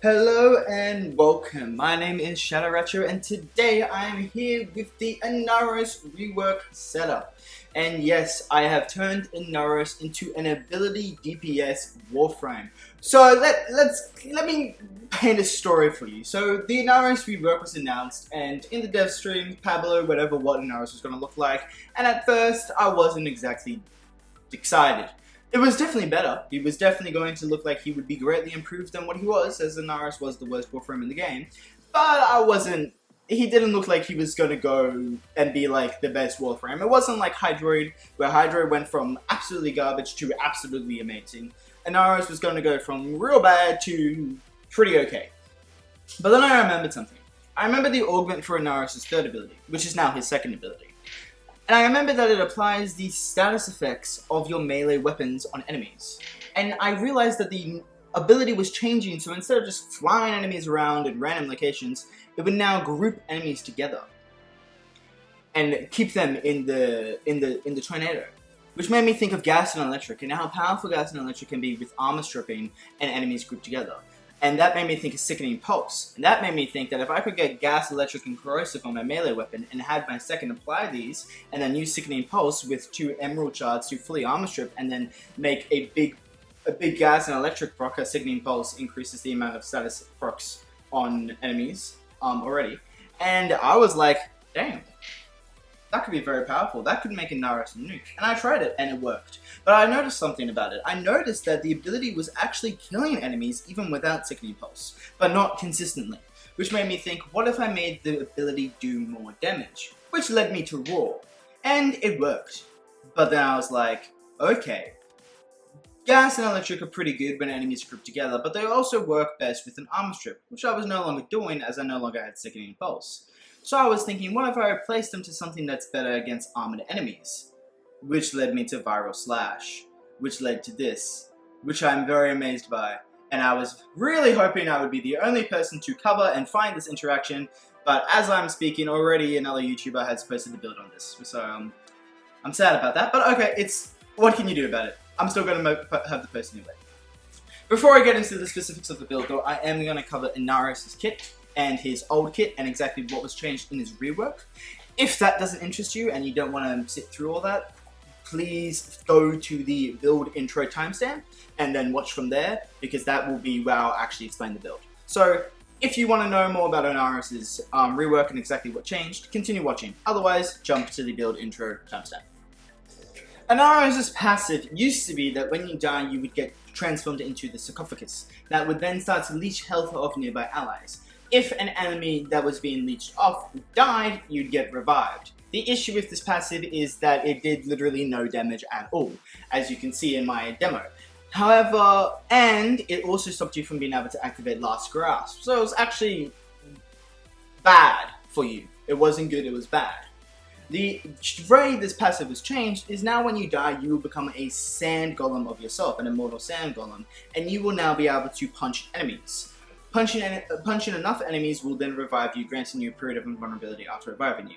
Hello and welcome. My name is Shadow Retro and today I am here with the Inaros Rework setup. And yes, I have turned Inaros into an ability DPS Warframe. So let me paint a story for you. So the Inaros Rework was announced and in the dev stream, Pablo, whatever what Inaros was going to look like. And at first I wasn't exactly excited. It was definitely better. He was definitely going to look like he would be greatly improved than what he was, as Inaros was the worst Warframe in the game. But he didn't look like he was going to go and be like the best Warframe. It wasn't like Hydroid, where Hydroid went from absolutely garbage to absolutely amazing. Inaros was going to go from real bad to pretty okay. But then I remembered something. I remember the augment for Inaros' third ability, which is now his second ability. And I remember that it applies the status effects of your melee weapons on enemies. And I realized that the ability was changing, so instead of just flying enemies around in random locations, it would now group enemies together and keep them in the tornado. Which made me think of gas and electric, and how powerful gas and electric can be with armor stripping and enemies grouped together. And that made me think of Sickening Pulse. And that made me think that if I could get Gas, Electric, and Corrosive on my melee weapon and had my second apply these, and then use Sickening Pulse with 2 Emerald Shards to fully armor strip, and then make a big Gas and Electric proc, Sickening Pulse increases the amount of status procs on enemies already. And I was like, damn. That could be very powerful. That could make Inaros a nuke. And I tried it, and it worked. But I noticed something about it. I noticed that the ability was actually killing enemies even without Sickening Pulse, but not consistently. Which made me think, what if I made the ability do more damage? Which led me to Roar. And it worked. But then I was like, okay. Gas and Electric are pretty good when enemies are grouped together, but they also work best with an armor strip, which I was no longer doing as I no longer had Sickening Pulse. So I was thinking, what if I replaced them to something that's better against armored enemies? Which led me to Viral Slash, which led to this, which I'm very amazed by. And I was really hoping I would be the only person to cover and find this interaction, but as I'm speaking, already another YouTuber has posted a build on this. So I'm sad about that, but okay, what can you do about it? I'm still going to have the post anyway. Before I get into the specifics of the build though, I am going to cover Inaros' kit and his old kit and exactly what was changed in his rework. If that doesn't interest you and you don't want to sit through all that, please go to the build intro timestamp and then watch from there, because that will be where I'll actually explain the build. So if you want to know more about Inaros' rework and exactly what changed, continue watching. Otherwise, jump to the build intro timestamp. Inaros' passive used to be that when you die, you would get transformed into the sarcophagus. That would then start to leech health off nearby allies. If an enemy that was being leeched off died, you'd get revived. The issue with this passive is that it did literally no damage at all, as you can see in my demo. However, and it also stopped you from being able to activate Last Grasp, so it was actually bad for you. It wasn't good, it was bad. The way this passive was changed is now when you die, you will become a sand golem of yourself, an immortal sand golem, and you will now be able to punch enemies. Punching enough enemies will then revive you, granting you a period of invulnerability after reviving you.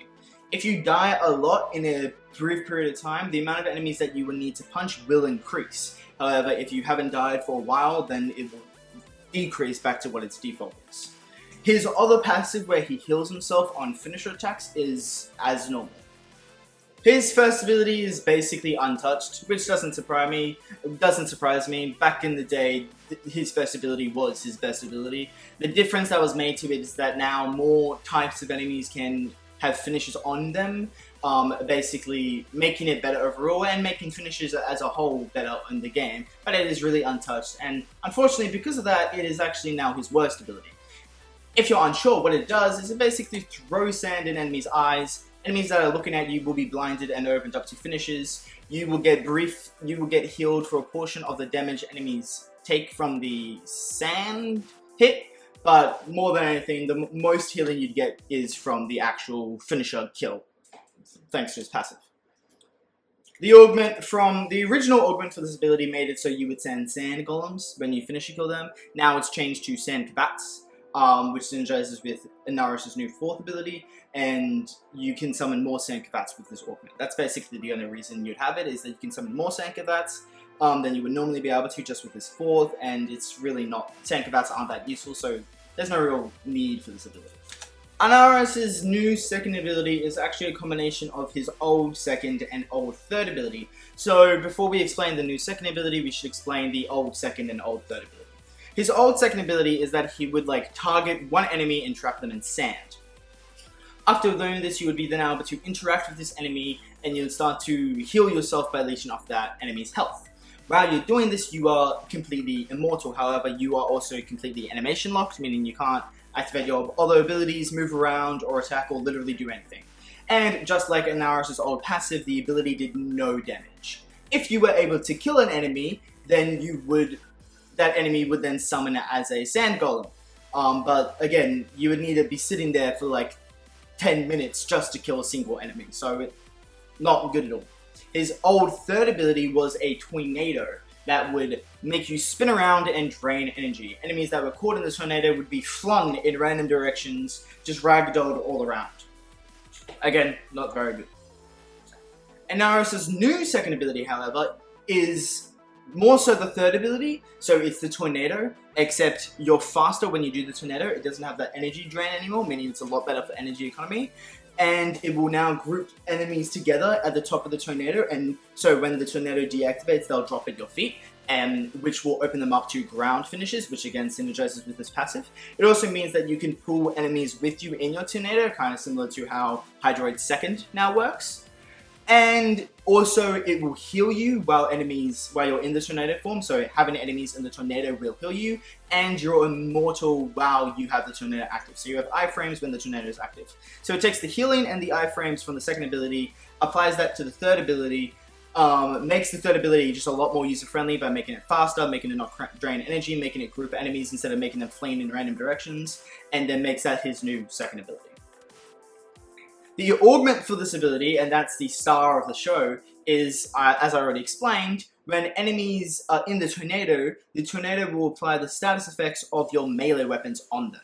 If you die a lot in a brief period of time, the amount of enemies that you will need to punch will increase. However, if you haven't died for a while, then it will decrease back to what its default is. His other passive, where he heals himself on finisher attacks, is as normal. His first ability is basically untouched, which doesn't surprise me. Back in the day, his first ability was his best ability. The difference that was made to it is that now more types of enemies can have finishers on them, basically making it better overall and making finishers as a whole better in the game. But it is really untouched, and unfortunately because of that, it is actually now his worst ability. If you're unsure, what it does is it basically throws sand in enemies' eyes. Enemies that are looking at you will be blinded and opened up to finishes. You will get healed for a portion of the damage enemies take from the sand hit, but more than anything, the most healing you'd get is from the actual finisher kill, thanks to his passive. The original augment for this ability made it so you would send sand golems when you finish a kill them. Now it's changed to sand kavats, which synergizes with Inaros' new 4th ability, and you can summon more Sand Kavats with this augment. That's basically the only reason you'd have it, is that you can summon more Sand Kavats, than you would normally be able to just with his 4th, and it's really not, Sankavats aren't that useful, so there's no real need for this ability. Inaros' new 2nd ability is actually a combination of his old 2nd and old 3rd ability. So before we explain the new 2nd ability, we should explain the old 2nd and old 3rd ability. His old 2nd ability is that he would target one enemy and trap them in sand. After doing this, you would be then able to interact with this enemy, and you would start to heal yourself by leeching off that enemy's health. While you're doing this, you are completely immortal. However, you are also completely animation locked, meaning you can't activate your other abilities, move around, or attack, or literally do anything. And just like Inaros' old passive, the ability did no damage. If you were able to kill an enemy, then that enemy would then summon it as a sand golem. But again, you would need to be sitting there for 10 minutes just to kill a single enemy, so it's not good at all. His old 3rd ability was a tornado that would make you spin around and drain energy. Enemies that were caught in the tornado would be flung in random directions, just ragdolled all around. Again, not very good. Inaros' new 2nd ability, however, is more so the 3rd ability, so it's the tornado, except you're faster when you do the tornado. It doesn't have that energy drain anymore, meaning it's a lot better for energy economy. And it will now group enemies together at the top of the tornado, and so when the tornado deactivates, they'll drop at your feet, which will open them up to ground finishes, which again synergizes with this passive. It also means that you can pull enemies with you in your tornado, kind of similar to how Hydroid's 2nd now works. And also, it will heal you while you're in the tornado form, so having enemies in the tornado will heal you, and you're immortal while you have the tornado active. So you have iframes when the tornado is active. So it takes the healing and the iframes from the 2nd ability, applies that to the 3rd ability, makes the 3rd ability just a lot more user-friendly by making it faster, making it not drain energy, making it group enemies instead of making them fling in random directions, and then makes that his new 2nd ability. The augment for this ability, and that's the star of the show, is, as I already explained, when enemies are in the tornado will apply the status effects of your melee weapons on them.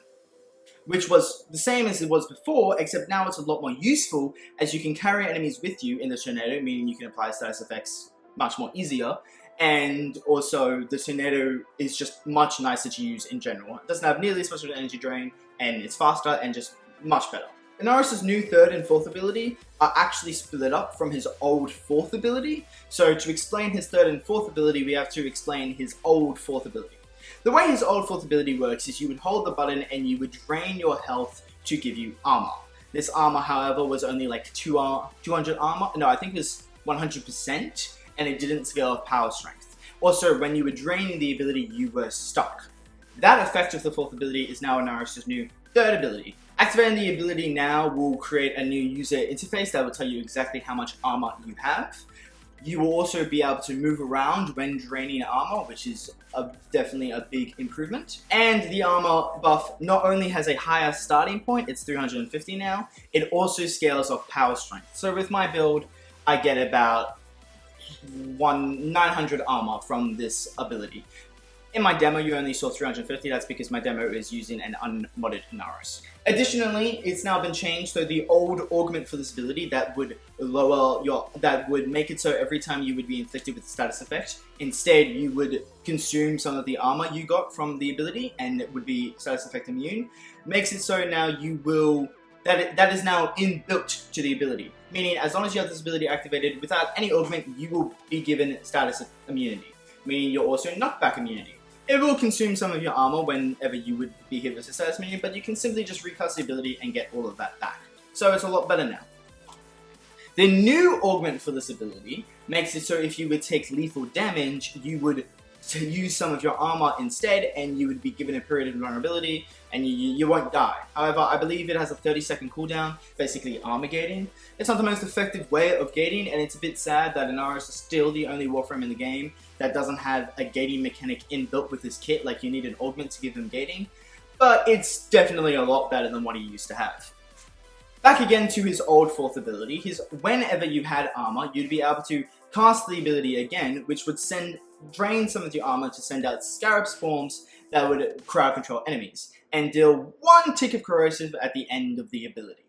Which was the same as it was before, except now it's a lot more useful, as you can carry enemies with you in the tornado, meaning you can apply status effects much more easier, and also the tornado is just much nicer to use in general. It doesn't have nearly as much of an energy drain, and it's faster and just much better. Inaros' new 3rd and 4th ability are actually split up from his old 4th ability, so to explain his 3rd and 4th ability, we have to explain his old 4th ability. The way his old 4th ability works is you would hold the button and you would drain your health to give you armor. This armor, however, was only 200 armor, no, I think it was 100%, and it didn't scale with power strength. Also, when you were draining the ability, you were stuck. That effect of the 4th ability is now Inaros' new 3rd ability. Activating the ability now will create a new user interface that will tell you exactly how much armor you have. You will also be able to move around when draining armor, which is definitely a big improvement. And the armor buff not only has a higher starting point, it's 350 now, it also scales off power strength. So with my build, I get about 900 armor from this ability. In my demo, you only saw 350, that's because my demo is using an unmodded Inaros. Additionally, it's now been changed, so the old augment for this ability that would make it so every time you would be inflicted with the status effect, instead you would consume some of the armor you got from the ability, and it would be status effect immune, makes it so now you will, that is now inbuilt to the ability. Meaning, as long as you have this ability activated, without any augment, you will be given status immunity. Meaning you're also knockback immunity. It will consume some of your armor whenever you would be hit with a status menu, but you can simply just recast the ability and get all of that back. So it's a lot better now. The new augment for this ability makes it so if you would take lethal damage, you would use some of your armor instead, and you would be given a period of vulnerability, and you won't die. However, I believe it has a 30-second cooldown, basically armor gating. It's not the most effective way of gating, and it's a bit sad that Inaros is still the only Warframe in the game that doesn't have a gating mechanic inbuilt with his kit, like you need an augment to give him gating, but it's definitely a lot better than what he used to have. Back again to his old 4th ability, whenever you had armor, you'd be able to cast the ability again, which would drain some of your armor to send out scarab swarms that would crowd control enemies, and deal 1 tick of corrosive at the end of the ability.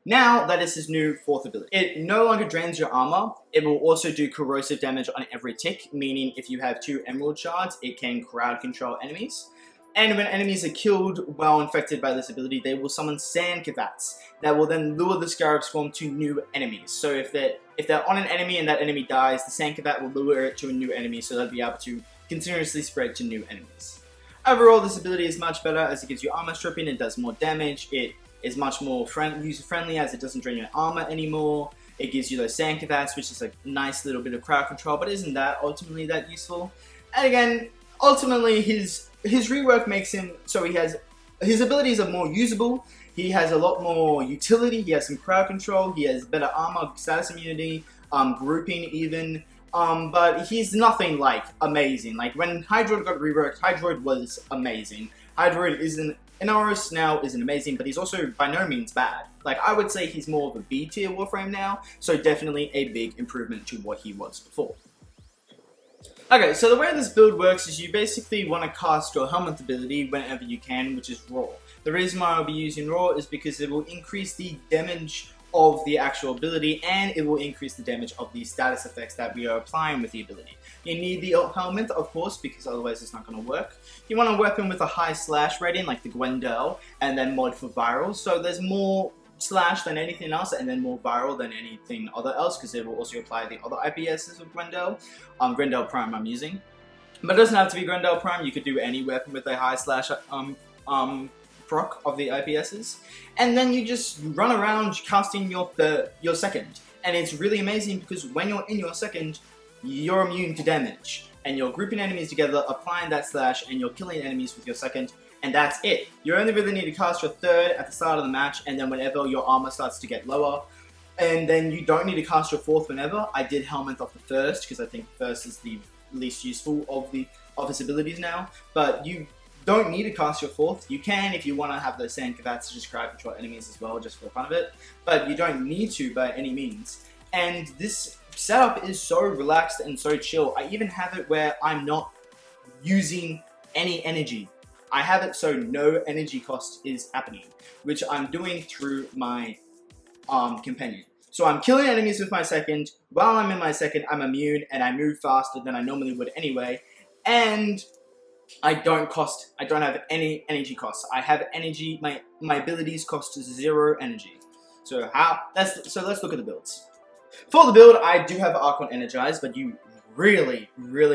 Now that is his new 4th ability. It no longer drains your armor, it will also do corrosive damage on every tick, meaning if you have 2 Emerald Shards, it can crowd control enemies. And when enemies are killed while infected by this ability, they will summon Sand Cavats that will then lure the Scarab Swarm to new enemies. So if they're on an enemy and that enemy dies, the Sand Cavat will lure it to a new enemy, so they'll be able to continuously spread to new enemies. Overall, this ability is much better as it gives you armor stripping, it does more damage, it is much more user-friendly as it doesn't drain your armor anymore. It gives you those Sand Cavats, which is a nice little bit of crowd control, but isn't that ultimately that useful? And again, ultimately his rework makes him so his abilities are more usable, he has a lot more utility, he has some crowd control, he has better armor, status immunity, grouping even, but he's nothing like amazing. Like when Hydroid got reworked, Hydroid was amazing. Hydroid isn't Inaros now isn't amazing, but he's also by no means bad. Like, I would say he's more of a B tier Warframe now, so definitely a big improvement to what he was before. Okay, so the way this build works is you basically want to cast your Helmet ability whenever you can, which is Raw. The reason why I'll be using Raw is because it will increase the damage of the actual ability, and it will increase the damage of the status effects that we are applying with the ability. You need the helmet, of course, because otherwise it's not going to work. You want a weapon with a high slash rating, like the Gwendel, and then mod for viral, so there's more slash than anything else, and then more viral than anything other else, because it will also apply the other IPSs of Gwendel. Gwendel Prime I'm using. But it doesn't have to be Gwendel Prime, you could do any weapon with a high slash proc of the IPSs, and then you just run around casting your second, and it's really amazing because when you're in your second, you're immune to damage, and you're grouping enemies together, applying that slash, and you're killing enemies with your second, and that's it. You only really need to cast your third at the start of the match, and then whenever your armor starts to get lower, and then you don't need to cast your fourth whenever. I did Helmet off the first because I think first is the least useful of his abilities now, but you don't need to cast your fourth. You can if you want to have those Sand Cavats to just crowd control enemies as well, just for the fun of it, but you don't need to by any means. And this setup is so relaxed and so chill. I even have it where I'm not using any energy. I have it so no energy cost is happening, which I'm doing through my companion. So I'm killing enemies with my second. While I'm in my second, I'm immune and I move faster than I normally would anyway. And I don't have any energy costs. I have energy, my abilities cost 0 energy. So let's look at the builds. For the build, I do have Archon Energize, but you really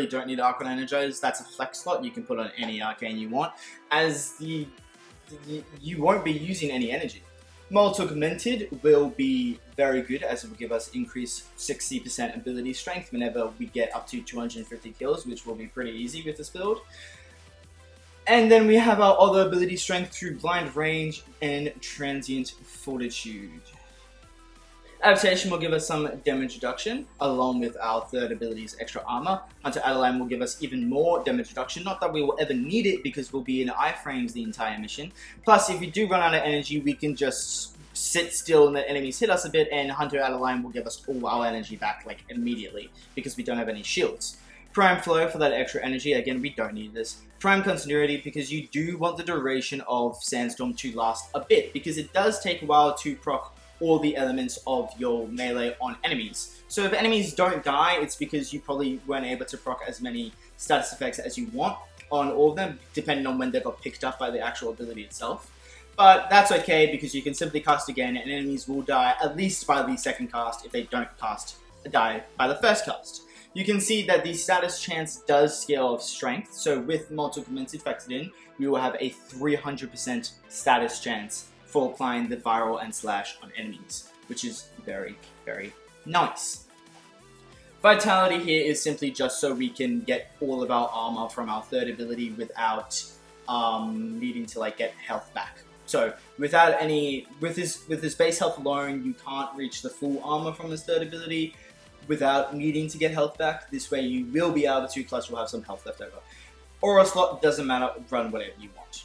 don't need Archon Energize. That's a flex slot. You can put on any arcane you want, as you won't be using any energy. Molten Augmented will be very good, as it will give us increased 60% ability strength whenever we get up to 250 kills, which will be pretty easy with this build. And then we have our other ability strength through Blind Range and Transient Fortitude. Adaptation will give us some damage reduction, along with our third ability's extra armor. Hunter Adeline will give us even more damage reduction, not that we will ever need it because we'll be in iframes the entire mission. Plus, if we do run out of energy, we can just sit still and let enemies hit us a bit, and Hunter Adeline will give us all our energy back like immediately because we don't have any shields. Prime Flow for that extra energy, again we don't need this. Prime Continuity because you do want the duration of Sandstorm to last a bit, because it does take a while to proc all the elements of your melee on enemies. So if enemies don't die, it's because you probably weren't able to proc as many status effects as you want on all of them, depending on when they got picked up by the actual ability itself. But that's okay, because you can simply cast again and enemies will die at least by the second cast if they don't die by the first cast. You can see that the status chance does scale of strength, so with Molten Augmented factored in, we will have a 300% status chance for applying the viral and slash on enemies, which is very nice. Vitality here is simply just so we can get all of our armor from our third ability without needing to like get health back. So with his base health alone, you can't reach the full armor from his third ability without needing to get health back. This way you will be able to, plus you'll have some health left over. Aura slot, doesn't matter, run whatever you want.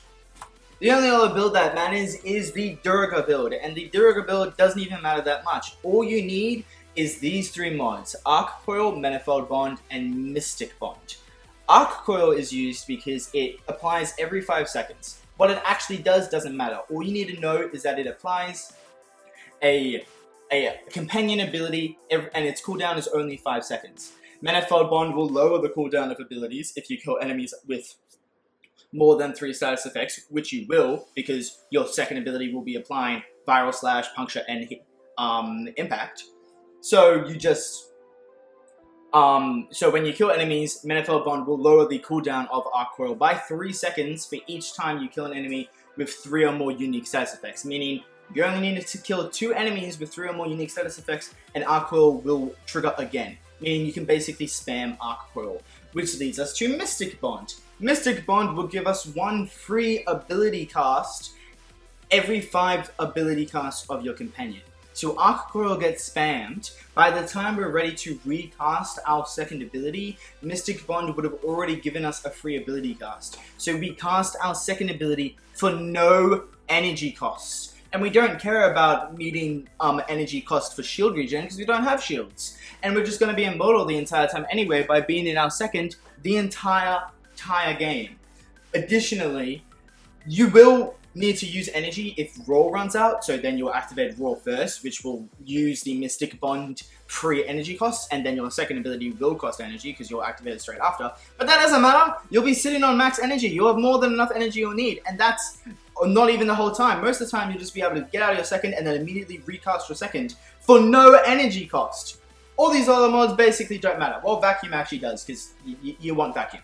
The only other build that matters is the Durga build, and the Durga build doesn't even matter that much. All you need is these 3 mods: Arc Coil, Manifold Bond, and Mystic Bond. Arc Coil is used because it applies every 5 seconds. What it actually does doesn't matter. All you need to know is that it applies a companion ability, and its cooldown is only 5 seconds. Manifold Bond will lower the cooldown of abilities if you kill enemies with more than 3 status effects, which you will, because your second ability will be applying Viral Slash, Puncture, and Impact. So you just... so when you kill enemies, Manifold Bond will lower the cooldown of Arc Coil by 3 seconds for each time you kill an enemy with 3 or more unique status effects, meaning you only need to kill 2 enemies with 3 or more unique status effects, and Arc Coil will trigger again, meaning you can basically spam Arc Coil, which leads us to Mystic Bond. Mystic Bond will give us 1 free ability cast every 5 ability casts of your companion. So Arc Coil gets spammed. By the time we're ready to recast our second ability, Mystic Bond would have already given us a free ability cast. So we cast our second ability for no energy costs. And we don't care about needing energy cost for shield regen because we don't have shields. And we're just going to be immortal the entire time anyway by being in our second the entire game. Additionally, you will need to use energy if Roar runs out, so then you'll activate Roar first, which will use the Mystic Bond free energy costs, and then your second ability will cost energy because you'll activate it straight after. But that doesn't matter, you'll be sitting on max energy, you'll have more than enough energy you'll need, and that's not even the whole time. Most of the time you'll just be able to get out of your second and then immediately recast your second for no energy cost. All these other mods basically don't matter. Well, Vacuum actually does, because you want Vacuum.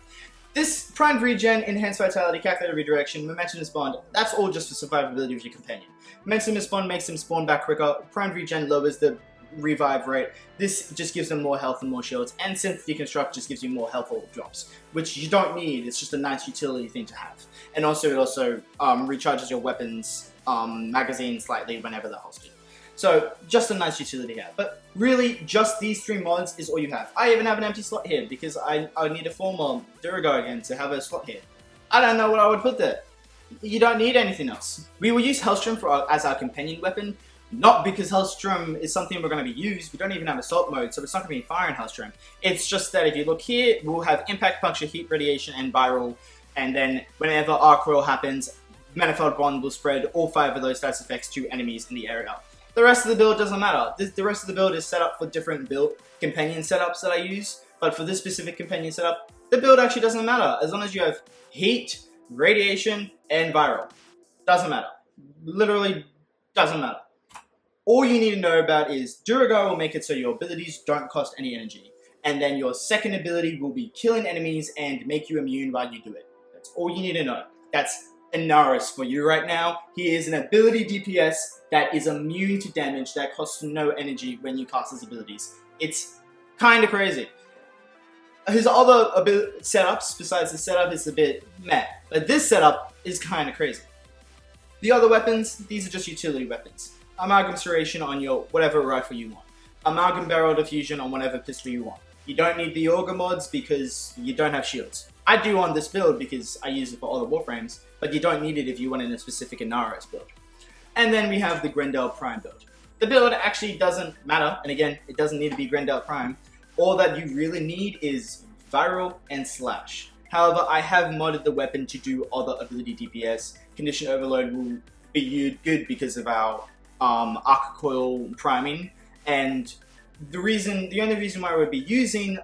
This Primed Regen, Enhanced Vitality, Calculated Redirection, Momentumous Bond, that's all just for survivability of your companion. Momentumous Bond makes them spawn back quicker, Primed Regen lowers the revive rate, this just gives them more health and more shields, and Synth Deconstruct just gives you more health orb drops, which you don't need, it's just a nice utility thing to have. And also it also recharges your weapons magazine slightly whenever they're holstered. So, just a nice utility here. But really, just these 3 mods is all you have. I even have an empty slot here because I need a 4 mod Durago again to have a slot here. I don't know what I would put there. You don't need anything else. We will use Hellstrom as our companion weapon, not because Hellstrom is something we're going to be used. We don't even have assault mode, so it's not going to be firing Hellstrom. It's just that if you look here, we'll have Impact, Puncture, Heat, Radiation, and Viral. And then whenever Arc Coil happens, Manifold Bond will spread all 5 of those status effects to enemies in the area. The rest of the build doesn't matter. The rest of the build is set up for different companion setups that I use, but for this specific companion setup, the build actually doesn't matter. As long as you have Heat, Radiation, and Viral. Doesn't matter. Literally doesn't matter. All you need to know about is Durago will make it so your abilities don't cost any energy, and then your second ability will be killing enemies and make you immune while you do it. That's all you need to know. That's Inaros for you right now. He is an ability DPS that is immune to damage that costs no energy when you cast his abilities. It's kind of crazy. His other setups, besides the setup, is a bit meh. But this setup is kind of crazy. The other weapons, these are just utility weapons. Amalgam Serration on your whatever rifle you want. Amalgam Barrel Diffusion on whatever pistol you want. You don't need the Auger mods because you don't have shields. I do on this build because I use it for all the Warframes, but you don't need it if you want in a specific Inaros build. And then we have the Grendel Prime build. The build actually doesn't matter, and again, it doesn't need to be Grendel Prime. All that you really need is Viral and Slash. However, I have modded the weapon to do other ability DPS. Condition Overload will be good because of our Arc Coil priming, and the only reason why I would be using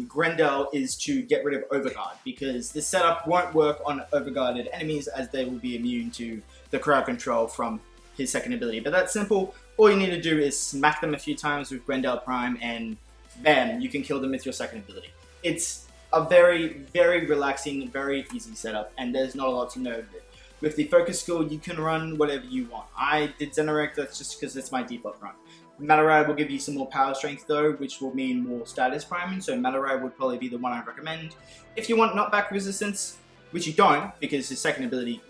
Grendel is to get rid of Overguard, because this setup won't work on overguarded enemies as they will be immune to the crowd control from his second ability. But that's simple. All you need to do is smack them a few times with Grendel Prime and bam, you can kill them with your second ability. It's a very, very relaxing, very easy setup, and there's not a lot to know of it. With the focus skill, you can run whatever you want. I did Zenorek, that's just because it's my default run. Matarai will give you some more power strength though, which will mean more status priming, so Matarai would probably be the one I'd recommend. If you want knockback resistance, which you don't, because his third ability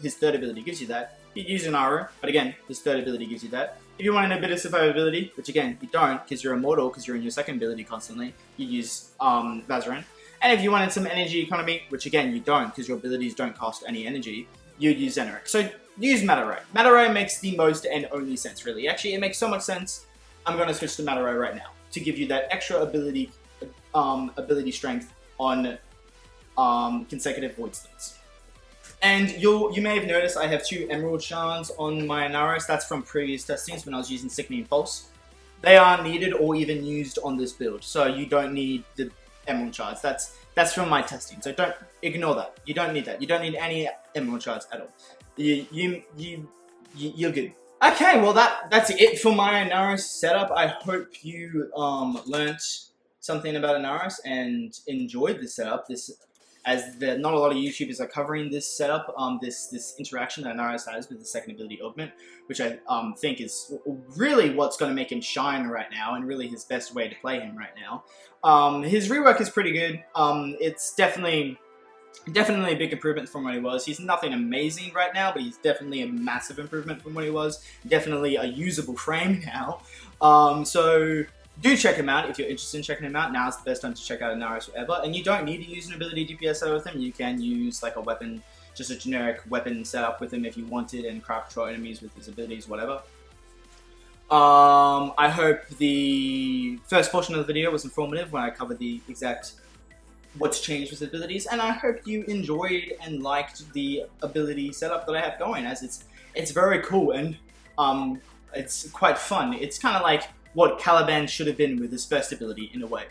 gives you that, you'd use Inaro, but again, his third ability gives you that. If you want a bit of survivability, which again, you don't, because you're immortal, because you're in your second ability constantly, you use Vazaran. And if you wanted some energy economy, which again, you don't, because your abilities don't cost any energy, you'd use Zenorek. So use Matarai. Matarai makes the most and only sense, really. Actually, it makes so much sense, I'm going to switch to Matarai right now, to give you that extra ability strength on consecutive void stunts. And you may have noticed I have 2 Emerald Shards on my Inaros. That's from previous testings when I was using Sickening Pulse. They aren't needed or even used on this build, so you don't need the Emerald Shards. That's from my testing, so don't ignore that. You don't need that. You don't need any Emerald Shards at all. You're good. Okay, well that's it for my Inaros setup. I hope you learnt something about Inaros and enjoyed the setup. Not a lot of YouTubers are covering this setup, this interaction that Inaros has with the second ability augment, which I think is really what's going to make him shine right now, and really his best way to play him right now. His rework is pretty good. It's definitely a big improvement from what he was. He's nothing amazing right now, but he's definitely a massive improvement from what he was. Definitely a usable frame now. So do check him out if you're interested in checking him out. Now's the best time to check out Inaros ever. And you don't need to use an ability DPS with him. You can use like a weapon, just a generic weapon setup with him if you wanted, and crowd control enemies with his abilities, whatever. I hope the first portion of the video was informative when I covered the exact what's changed with abilities, and I hope you enjoyed and liked the ability setup that I have going, as it's very cool and it's quite fun. It's kind of like what Caliban should have been with his first ability in a way.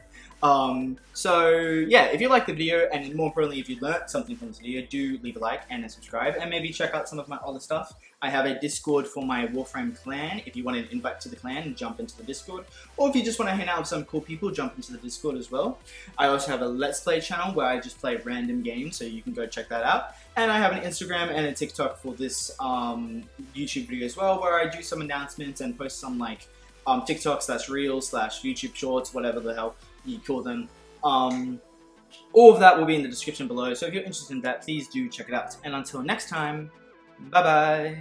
So yeah, if you liked the video, and more importantly if you learnt something from this video, do leave a like and a subscribe, and maybe check out some of my other stuff. I have a Discord for my Warframe clan if you want an invite to the clan and jump into the Discord, or if you just want to hang out with some cool people, jump into the Discord as well. I also have a Let's Play channel where I just play random games, so you can go check that out. And I have an Instagram and a TikTok for this YouTube video as well, where I do some announcements and post some like TikTok / Reels / YouTube Shorts, whatever the hell you call them. All of that will be in the description below, so if you're interested in that, please do check it out. And until next time, bye bye.